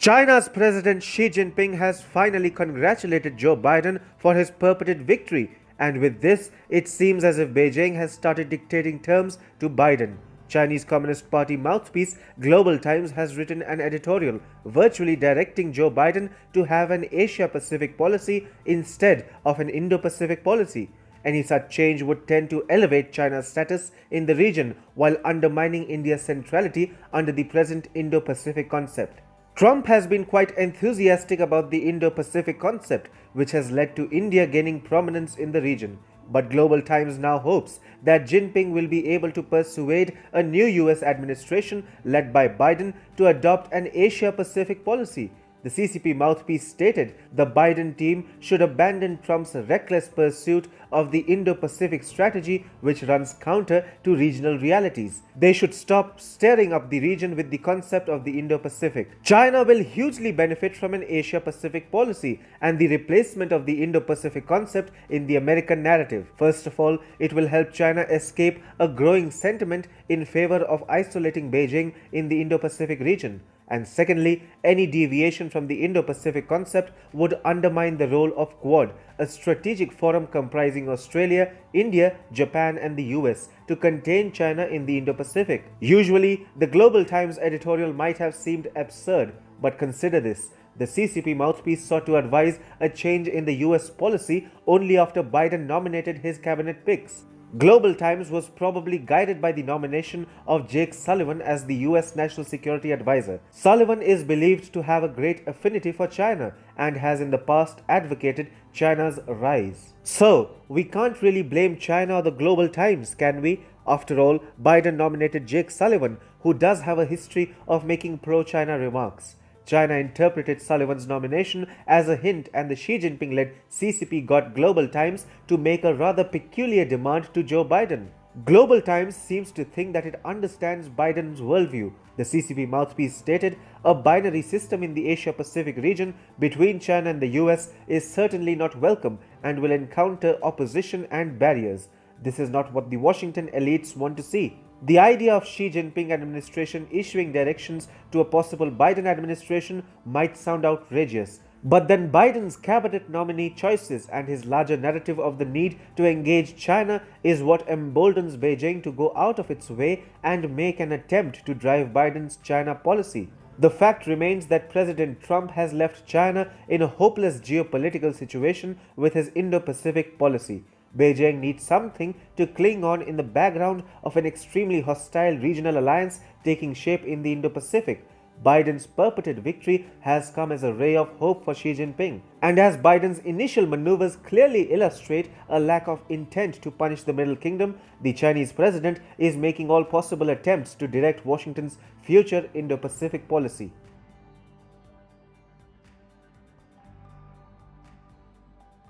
China's President Xi Jinping has finally congratulated Joe Biden for his purported victory, and with this, it seems as if Beijing has started dictating terms to Biden. Chinese Communist Party mouthpiece Global Times has written an editorial virtually directing Joe Biden to have an Asia-Pacific policy instead of an Indo-Pacific policy. Any such change would tend to elevate China's status in the region while undermining India's centrality under the present Indo-Pacific concept. Trump has been quite enthusiastic about the Indo-Pacific concept, which has led to India gaining prominence in the region. But Global Times now hopes that Jinping will be able to persuade a new US administration led by Biden to adopt an Asia-Pacific policy. The CCP mouthpiece stated the Biden team should abandon Trump's reckless pursuit of the Indo-Pacific strategy, which runs counter to regional realities. They should stop stirring up the region with the concept of the Indo-Pacific. China will hugely benefit from an Asia-Pacific policy and the replacement of the Indo-Pacific concept in the American narrative. First of all, it will help China escape a growing sentiment in favor of isolating Beijing in the Indo-Pacific region. And secondly, any deviation from the Indo-Pacific concept would undermine the role of Quad, a strategic forum comprising Australia, India, Japan and the US, to contain China in the Indo-Pacific. Usually, the Global Times editorial might have seemed absurd, but consider this. The CCP mouthpiece sought to advise a change in the US policy only after Biden nominated his cabinet picks. Global Times was probably guided by the nomination of Jake Sullivan as the US National Security Advisor. Sullivan is believed to have a great affinity for China and has in the past advocated China's rise. So, we can't really blame China or the Global Times, can we? After all, Biden nominated Jake Sullivan, who does have a history of making pro-China remarks. China interpreted Sullivan's nomination as a hint, and the Xi Jinping-led CCP got Global Times to make a rather peculiar demand to Joe Biden. Global Times seems to think that it understands Biden's worldview. The CCP mouthpiece stated, a binary system in the Asia-Pacific region between China and the US is certainly not welcome and will encounter opposition and barriers. This is not what the Washington elites want to see. The idea of Xi Jinping administration issuing directions to a possible Biden administration might sound outrageous. But then Biden's cabinet nominee choices and his larger narrative of the need to engage China is what emboldens Beijing to go out of its way and make an attempt to drive Biden's China policy. The fact remains that President Trump has left China in a hopeless geopolitical situation with his Indo-Pacific policy. Beijing needs something to cling on in the background of an extremely hostile regional alliance taking shape in the Indo-Pacific. Biden's purported victory has come as a ray of hope for Xi Jinping. And as Biden's initial maneuvers clearly illustrate a lack of intent to punish the Middle Kingdom, the Chinese president is making all possible attempts to direct Washington's future Indo-Pacific policy.